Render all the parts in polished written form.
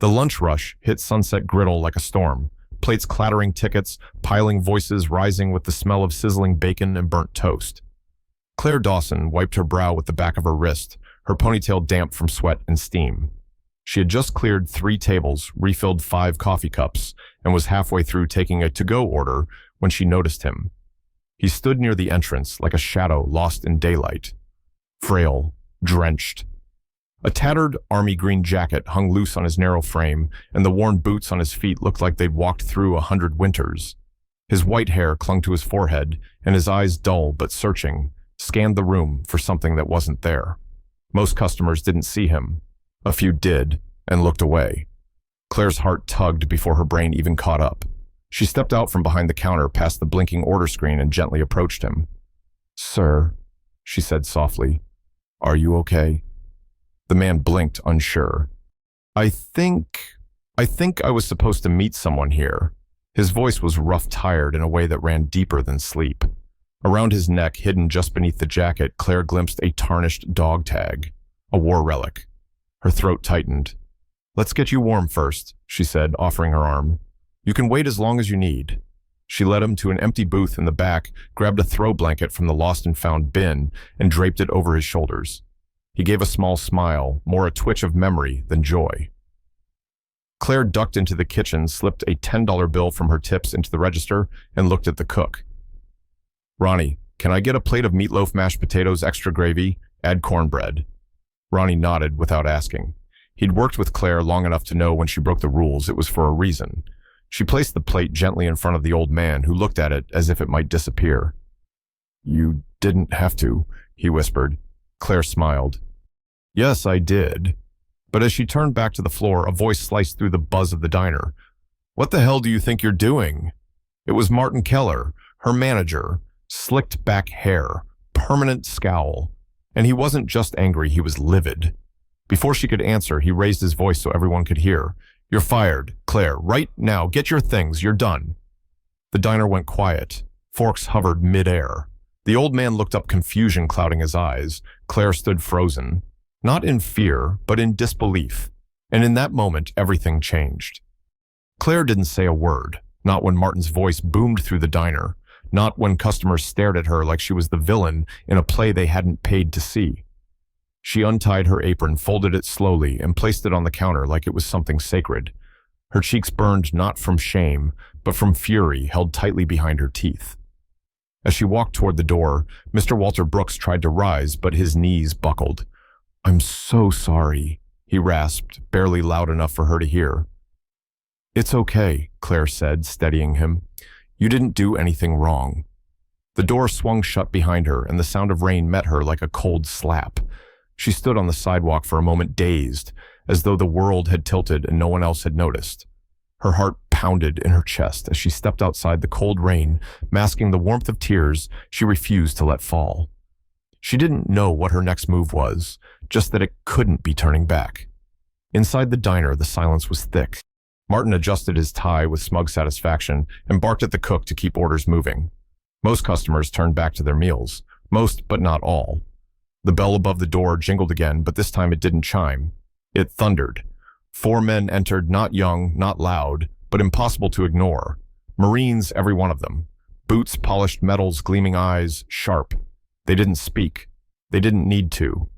The lunch rush hit Sunset Griddle like a storm, plates clattering, tickets piling, voices rising with the smell of sizzling bacon and burnt toast. Claire Dawson wiped her brow with the back of her wrist, her ponytail damp from sweat and steam. She had just cleared 3 tables, refilled 5 coffee cups, and was halfway through taking a to-go order when she noticed him. He stood near the entrance like a shadow lost in daylight. Frail, drenched. A tattered army green jacket hung loose on his narrow frame, and the worn boots on his feet looked like they'd walked through 100 winters. His white hair clung to his forehead, and his eyes, dull but searching, scanned the room for something that wasn't there. Most customers didn't see him. A few did, and looked away. Claire's heart tugged before her brain even caught up. She stepped out from behind the counter past the blinking order screen and gently approached him. "Sir," she said softly, "are you okay?" The man blinked, unsure. I think I was supposed to meet someone here." His voice was rough, tired in a way that ran deeper than sleep. Around his neck, hidden just beneath the jacket, Claire glimpsed a tarnished dog tag, a war relic. Her throat tightened. "Let's get you warm first," she said, offering her arm. "You can wait as long as you need." She led him to an empty booth in the back, grabbed a throw blanket from the lost and found bin, and draped it over his shoulders. He gave a small smile, more a twitch of memory than joy. Claire ducked into the kitchen, slipped a $10 bill from her tips into the register, and looked at the cook. "Ronnie, can I get a plate of meatloaf, mashed potatoes, extra gravy, add cornbread?" Ronnie nodded without asking. He'd worked with Claire long enough to know when she broke the rules, it was for a reason. She placed the plate gently in front of the old man, who looked at it as if it might disappear. "You didn't have to," he whispered. Claire smiled. "Yes, I did." But as she turned back to the floor, a voice sliced through the buzz of the diner. "What the hell do you think you're doing?" It was Martin Keller, her manager, slicked back hair, permanent scowl. And he wasn't just angry, he was livid. Before she could answer, he raised his voice so everyone could hear. "You're fired, Claire, right now. Get your things, you're done." The diner went quiet. Forks hovered mid-air. The old man looked up, confusion clouding his eyes. Claire stood frozen. Not in fear, but in disbelief. And in that moment, everything changed. Claire didn't say a word, not when Martin's voice boomed through the diner, not when customers stared at her like she was the villain in a play they hadn't paid to see. She untied her apron, folded it slowly, and placed it on the counter like it was something sacred. Her cheeks burned not from shame, but from fury held tightly behind her teeth. As she walked toward the door, Mr. Walter Brooks tried to rise, but his knees buckled. "I'm so sorry," he rasped, barely loud enough for her to hear. "It's okay," Claire said, steadying him. "You didn't do anything wrong." The door swung shut behind her, and the sound of rain met her like a cold slap. She stood on the sidewalk for a moment, dazed, as though the world had tilted and no one else had noticed. Her heart pounded in her chest as she stepped outside the cold rain, masking the warmth of tears she refused to let fall. She didn't know what her next move was, just that it couldn't be turning back. Inside the diner, the silence was thick. Martin adjusted his tie with smug satisfaction and barked at the cook to keep orders moving. Most customers turned back to their meals. Most, but not all. The bell above the door jingled again, but this time it didn't chime. It thundered. 4 men entered, not young, not loud, but impossible to ignore. Marines, every one of them. Boots, polished metals, gleaming eyes, sharp. They didn't speak. They didn't need to.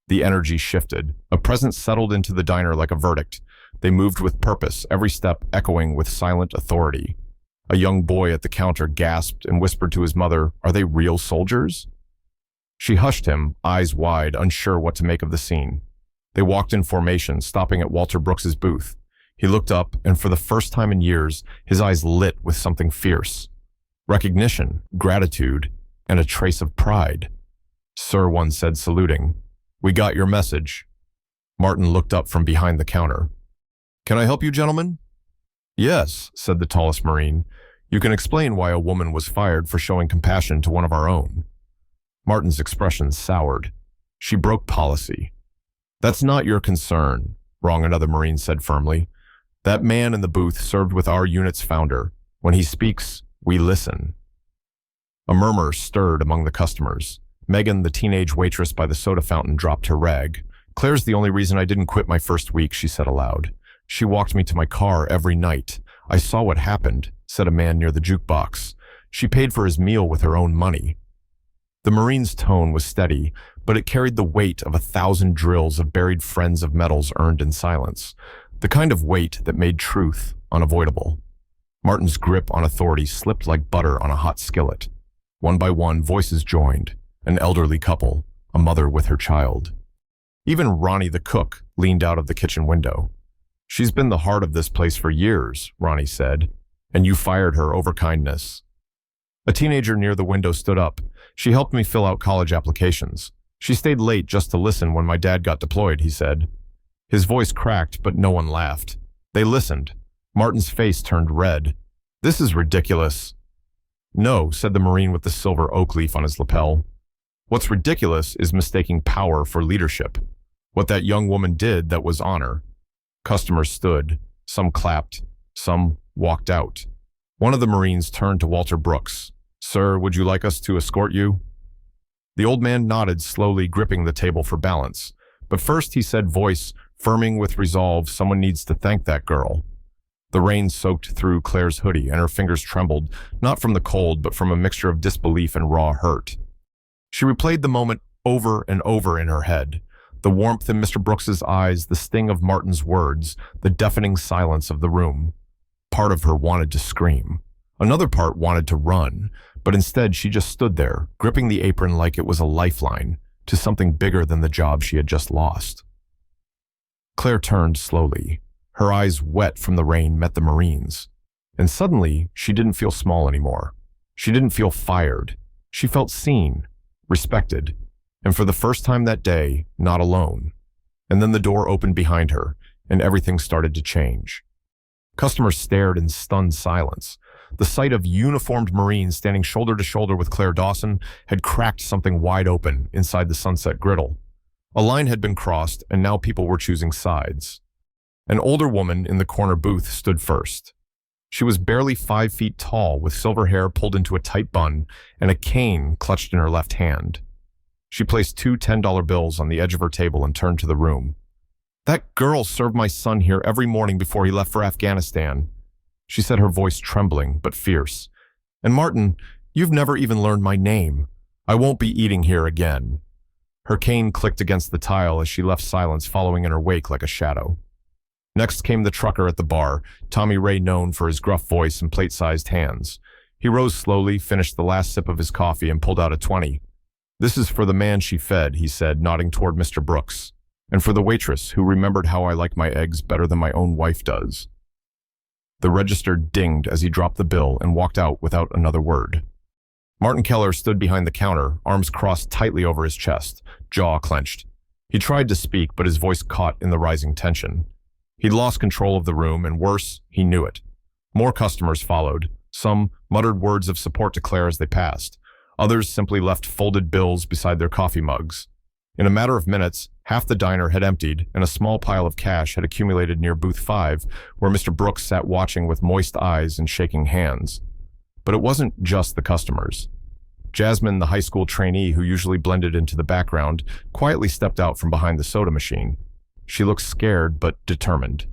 The energy shifted. A presence settled into the diner like a verdict. They moved with purpose, every step echoing with silent authority. A young boy at the counter gasped and whispered to his mother, "Are they real soldiers?" She hushed him, eyes wide, unsure what to make of the scene. They walked in formation, stopping at Walter Brooks's booth. He looked up, and for the first time in years, his eyes lit with something fierce. Recognition, gratitude, and a trace of pride. "Sir," one said, saluting. "We got your message." Martin looked up from behind the counter. "Can I help you, gentlemen?" "Yes," said the tallest Marine. "You can explain why a woman was fired for showing compassion to one of our own." Martin's expression soured. "She broke policy." "That's not your concern," Wrong, another Marine said firmly. "That man in the booth served with our unit's founder. When he speaks, we listen." A murmur stirred among the customers. Megan, the teenage waitress by the soda fountain, dropped her rag. "Claire's the only reason I didn't quit my first week," she said aloud. She walked me to my car every night. I saw what happened, said a man near the jukebox. She paid for his meal with her own money. The Marine's tone was steady, but it carried the weight of 1,000 drills of buried friends of metals earned in silence, the kind of weight that made truth unavoidable. Martin's grip on authority slipped like butter on a hot skillet. One by one, voices joined, an elderly couple, a mother with her child. Even Ronnie the cook leaned out of the kitchen window. "She's been the heart of this place for years," Ronnie said, "and you fired her over kindness." A teenager near the window stood up. "She helped me fill out college applications. She stayed late just to listen when my dad got deployed," he said. His voice cracked, but no one laughed. They listened. Martin's face turned red. "This is ridiculous." "No," said the Marine with the silver oak leaf on his lapel. "What's ridiculous is mistaking power for leadership. What that young woman did, that was honor." Customers stood. Some clapped. Some walked out. One of the Marines turned to Walter Brooks. "Sir, would you like us to escort you?" The old man nodded, slowly gripping the table for balance. But first he said, voice firming with resolve, "Someone needs to thank that girl." The rain soaked through Claire's hoodie, and her fingers trembled, not from the cold, but from a mixture of disbelief and raw hurt. She replayed the moment over and over in her head. The warmth in Mr. Brooks's eyes, the sting of Martin's words, the deafening silence of the room. Part of her wanted to scream. Another part wanted to run, but instead she just stood there, gripping the apron like it was a lifeline to something bigger than the job she had just lost. Claire turned slowly. Her eyes, wet from the rain, met the Marine's. And suddenly, she didn't feel small anymore. She didn't feel fired. She felt seen, respected, and for the first time that day, not alone. And then the door opened behind her, and everything started to change. Customers stared in stunned silence. The sight of uniformed Marines standing shoulder to shoulder with Claire Dawson had cracked something wide open inside the Sunset Griddle. A line had been crossed, and now people were choosing sides. An older woman in the corner booth stood first. She was barely 5 feet tall, with silver hair pulled into a tight bun and a cane clutched in her left hand. She placed 2 $10 bills on the edge of her table and turned to the room. "That girl served my son here every morning before he left for Afghanistan," she said, her voice trembling but fierce. "And Martin, you've never even learned my name. I won't be eating here again." Her cane clicked against the tile as she left silence following in her wake like a shadow. Next came the trucker at the bar, Tommy Ray, known for his gruff voice and plate-sized hands. He rose slowly, finished the last sip of his coffee, and pulled out a 20. "This is for the man she fed," he said, nodding toward Mr. Brooks, "and for the waitress who remembered how I like my eggs better than my own wife does." The register dinged as he dropped the bill and walked out without another word. Martin Keller stood behind the counter, arms crossed tightly over his chest, jaw clenched. He tried to speak, but his voice caught in the rising tension. He'd lost control of the room, and worse, he knew it. More customers followed. Some muttered words of support to Claire as they passed. Others simply left folded bills beside their coffee mugs. In a matter of minutes, half the diner had emptied, and a small pile of cash had accumulated near booth 5, where Mr. Brooks sat watching with moist eyes and shaking hands. But it wasn't just the customers. Jasmine, the high school trainee who usually blended into the background, quietly stepped out from behind the soda machine. She looked scared but determined.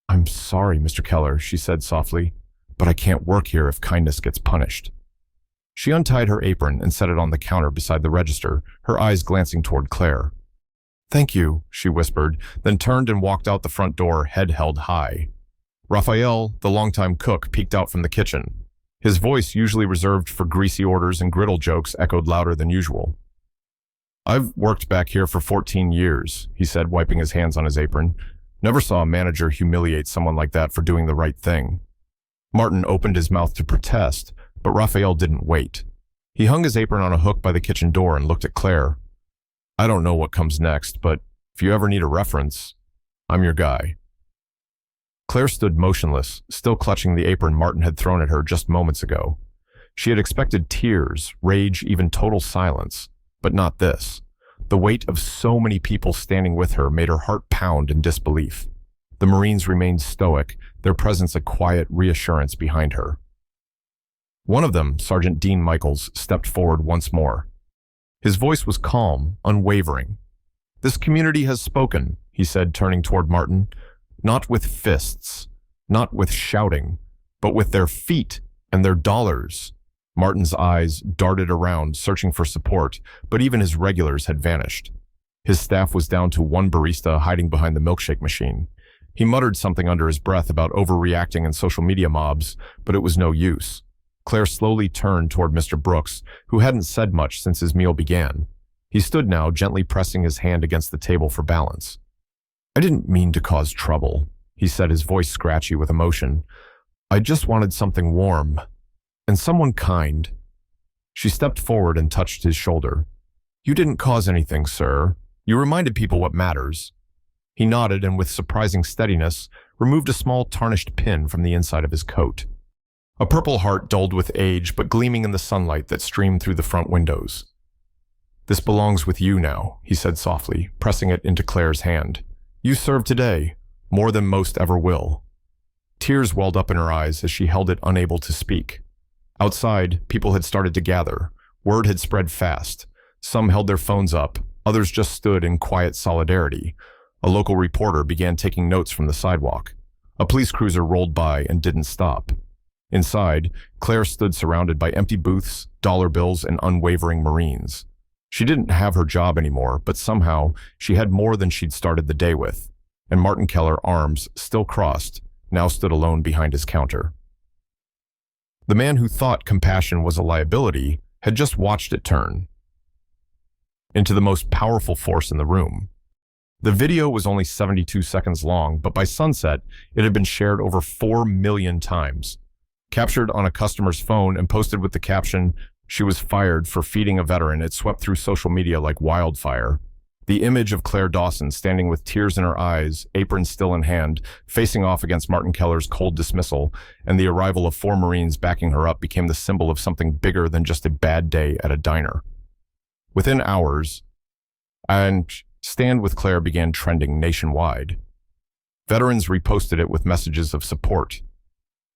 "I'm sorry, Mr. Keller," she said softly, "but I can't work here if kindness gets punished." She untied her apron and set it on the counter beside the register, her eyes glancing toward Claire. "Thank you," she whispered, then turned and walked out the front door, head held high. Raphael, the longtime cook, peeked out from the kitchen. His voice, usually reserved for greasy orders and griddle jokes, echoed louder than usual. "I've worked back here for 14 years, he said, wiping his hands on his apron. "Never saw a manager humiliate someone like that for doing the right thing." Martin opened his mouth to protest, but Raphael didn't wait. He hung his apron on a hook by the kitchen door and looked at Claire. "I don't know what comes next, but if you ever need a reference, I'm your guy." Claire stood motionless, still clutching the apron Martin had thrown at her just moments ago. She had expected tears, rage, even total silence, but not this. The weight of so many people standing with her made her heart pound in disbelief. The Marines remained stoic, their presence a quiet reassurance behind her. One of them, Sergeant Dean Michaels, stepped forward once more. His voice was calm, unwavering. "This community has spoken," he said, turning toward Martin. Not with fists, not with shouting, but with their feet and their dollars. Martin's eyes darted around, searching for support, but even his regulars had vanished. His staff was down to one barista hiding behind the milkshake machine. He muttered something under his breath about overreacting in social media mobs, but it was no use. Claire slowly turned toward Mr. Brooks, who hadn't said much since his meal began. He stood now, gently pressing his hand against the table for balance. "I didn't mean to cause trouble," he said, his voice scratchy with emotion. "I just wanted something warm. And someone kind." She stepped forward and touched his shoulder. "You didn't cause anything, sir. You reminded people what matters." He nodded and, with surprising steadiness, removed a small tarnished pin from the inside of his coat. A purple heart dulled with age, but gleaming in the sunlight that streamed through the front windows. "This belongs with you now," he said softly, pressing it into Claire's hand. "You served today, more than most ever will." Tears welled up in her eyes as she held it, unable to speak. Outside, people had started to gather. Word had spread fast. Some held their phones up, others just stood in quiet solidarity. A local reporter began taking notes from the sidewalk. A police cruiser rolled by and didn't stop. Inside, Claire stood surrounded by empty booths, dollar bills, and unwavering Marines. She didn't have her job anymore, but somehow she had more than she'd started the day with. And Martin Keller, arms still crossed, now stood alone behind his counter. The man who thought compassion was a liability had just watched it turn into the most powerful force in the room. The video was only 72 seconds long, but by sunset, it had been shared over 4 million times. Captured on a customer's phone and posted with the caption, "She was fired for feeding a veteran," it swept through social media like wildfire. The image of Claire Dawson standing with tears in her eyes, apron still in hand, facing off against Martin Keller's cold dismissal, and the arrival of 4 Marines backing her up became the symbol of something bigger than just a bad day at a diner. Within hours, and Stand With Claire began trending nationwide. Veterans reposted it with messages of support.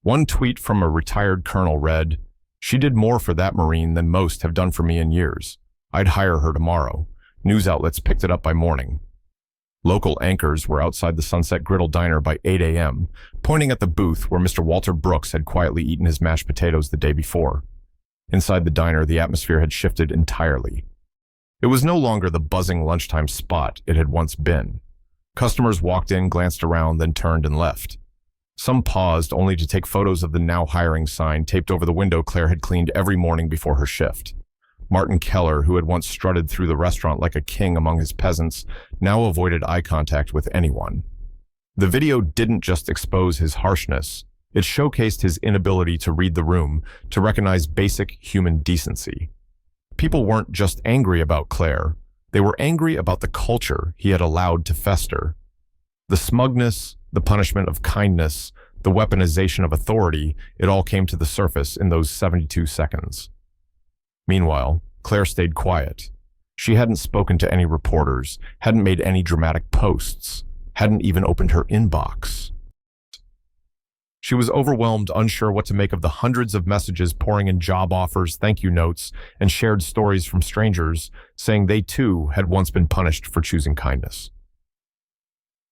One tweet from a retired colonel read, "She did more for that Marine than most have done for me in years. I'd hire her tomorrow." News outlets picked it up by morning. Local anchors were outside the Sunset Griddle Diner by 8 a.m., pointing at the booth where Mr. Walter Brooks had quietly eaten his mashed potatoes the day before. Inside the diner, the atmosphere had shifted entirely. It was no longer the buzzing lunchtime spot it had once been. Customers walked in, glanced around, then turned and left. Some paused only to take photos of the "Now Hiring" sign taped over the window Claire had cleaned every morning before her shift. Martin Keller, who had once strutted through the restaurant like a king among his peasants, now avoided eye contact with anyone. The video didn't just expose his harshness, it showcased his inability to read the room, to recognize basic human decency. People weren't just angry about Claire, they were angry about the culture he had allowed to fester. The smugness, the punishment of kindness, the weaponization of authority, it all came to the surface in those 72 seconds. Meanwhile, Claire stayed quiet. She hadn't spoken to any reporters, hadn't made any dramatic posts, hadn't even opened her inbox. She was overwhelmed, unsure what to make of the hundreds of messages pouring in job offers, thank you notes, and shared stories from strangers saying they too had once been punished for choosing kindness.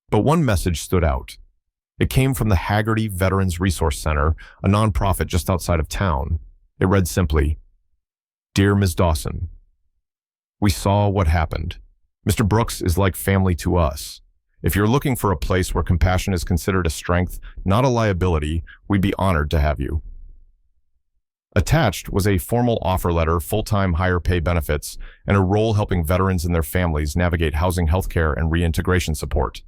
But one message stood out. It came from the Haggerty Veterans Resource Center, a nonprofit just outside of town. It read simply, "Dear Ms. Dawson, we saw what happened. Mr. Brooks is like family to us. If you're looking for a place where compassion is considered a strength, not a liability, we'd be honored to have you." Attached was a formal offer letter, full-time higher pay benefits, and a role helping veterans and their families navigate housing, healthcare, and reintegration support.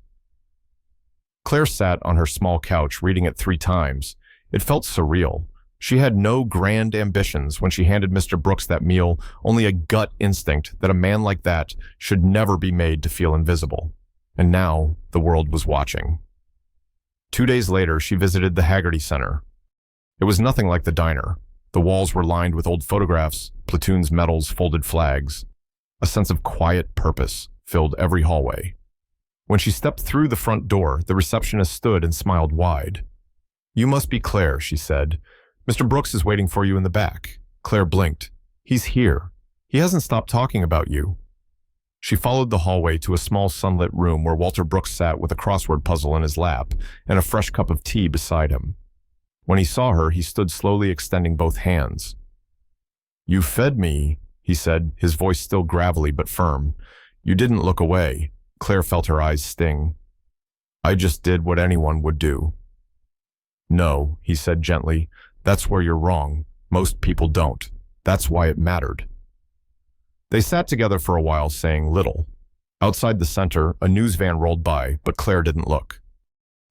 Claire sat on her small couch, reading it 3 times. It felt surreal. She had no grand ambitions when she handed Mr. Brooks that meal, only a gut instinct that a man like that should never be made to feel invisible. And now the world was watching. 2 days later, she visited the Haggerty Center. It was nothing like the diner. The walls were lined with old photographs, platoons' medals, folded flags. A sense of quiet purpose filled every hallway. When she stepped through the front door, the receptionist stood and smiled wide. "You must be Claire," she said. "Mr. Brooks is waiting for you in the back." Claire blinked. "He's here. He hasn't stopped talking about you." She followed the hallway to a small sunlit room where Walter Brooks sat with a crossword puzzle in his lap and a fresh cup of tea beside him. When he saw her, he stood slowly extending both hands. "You fed me," he said, his voice still gravelly but firm. "You didn't look away." Claire felt her eyes sting. "I just did what anyone would do." "No," he said gently, "that's where you're wrong. Most people don't. That's why it mattered." They sat together for a while, saying little. Outside the center, a news van rolled by, but Claire didn't look.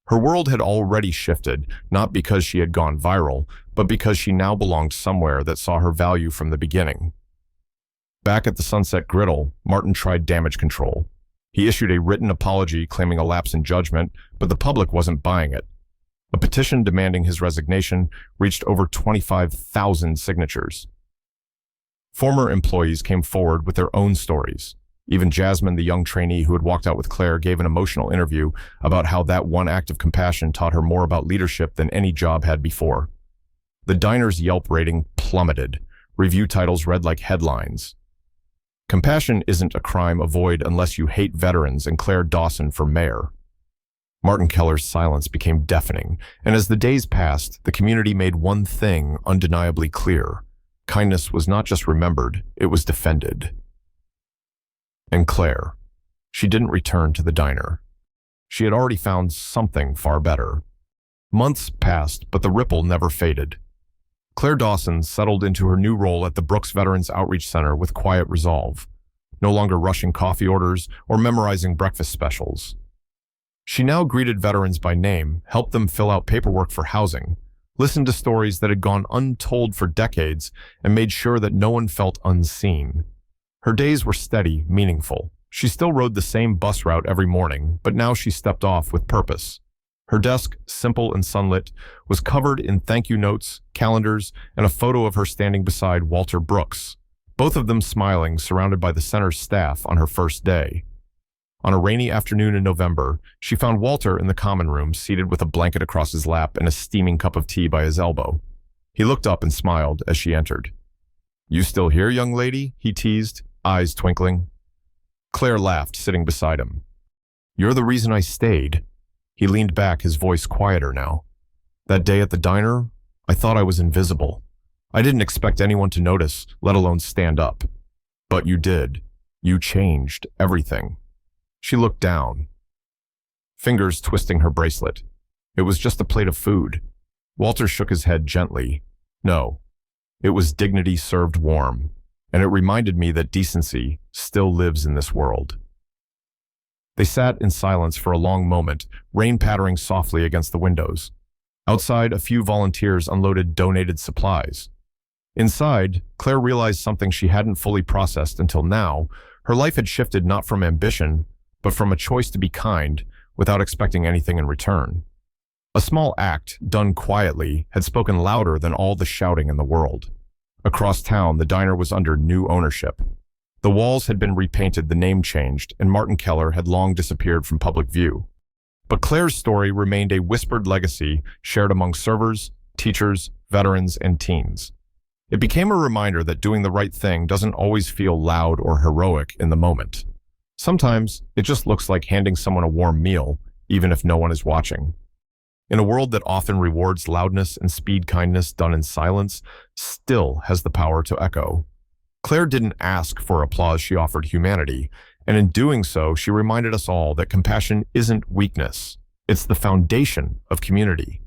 Her world had already shifted, not because she had gone viral, but because she now belonged somewhere that saw her value from the beginning. Back at the Sunset Griddle, Martin tried damage control. He issued a written apology claiming a lapse in judgment, but the public wasn't buying it. A petition demanding his resignation reached over 25,000 signatures. Former employees came forward with their own stories. Even Jasmine, the young trainee who had walked out with Claire, gave an emotional interview about how that one act of compassion taught her more about leadership than any job had before. The diner's Yelp rating plummeted. Review titles read like headlines. "Compassion isn't a crime avoid unless you hate veterans and Claire Dawson for mayor." Martin Keller's silence became deafening, and as the days passed, the community made one thing undeniably clear. Kindness was not just remembered, it was defended. And Claire. She didn't return to the diner. She had already found something far better. Months passed, but the ripple never faded. Claire Dawson settled into her new role at the Brooks Veterans Outreach Center with quiet resolve, no longer rushing coffee orders or memorizing breakfast specials. She now greeted veterans by name, helped them fill out paperwork for housing, listened to stories that had gone untold for decades, and made sure that no one felt unseen. Her days were steady, meaningful. She still rode the same bus route every morning, but now she stepped off with purpose. Her desk, simple and sunlit, was covered in thank you notes, calendars, and a photo of her standing beside Walter Brooks, both of them smiling, surrounded by the center's staff on her first day. On a rainy afternoon in November, she found Walter in the common room, seated with a blanket across his lap and a steaming cup of tea by his elbow. He looked up and smiled as she entered. "You still here, young lady?" he teased, eyes twinkling. Claire laughed, sitting beside him. "You're the reason I stayed." He leaned back, his voice quieter now. "That day at the diner, I thought I was invisible. I didn't expect anyone to notice, let alone stand up. But you did. You changed everything." She looked down, fingers twisting her bracelet. It was just a plate of food. Walter shook his head gently. "No, it was dignity served warm, and it reminded me that decency still lives in this world." They sat in silence for a long moment, rain pattering softly against the windows. Outside, a few volunteers unloaded donated supplies. Inside, Claire realized something she hadn't fully processed until now. Her life had shifted not from ambition, but from a choice to be kind without expecting anything in return. A small act, done quietly, had spoken louder than all the shouting in the world. Across town, the diner was under new ownership. The walls had been repainted, the name changed, and Martin Keller had long disappeared from public view. But Claire's story remained a whispered legacy shared among servers, teachers, veterans, and teens. It became a reminder that doing the right thing doesn't always feel loud or heroic in the moment. Sometimes it just looks like handing someone a warm meal, even if no one is watching. In a world that often rewards loudness and speed, kindness done in silence still has the power to echo. Claire didn't ask for applause, she offered humanity, and in doing so, she reminded us all that compassion isn't weakness. It's the foundation of community.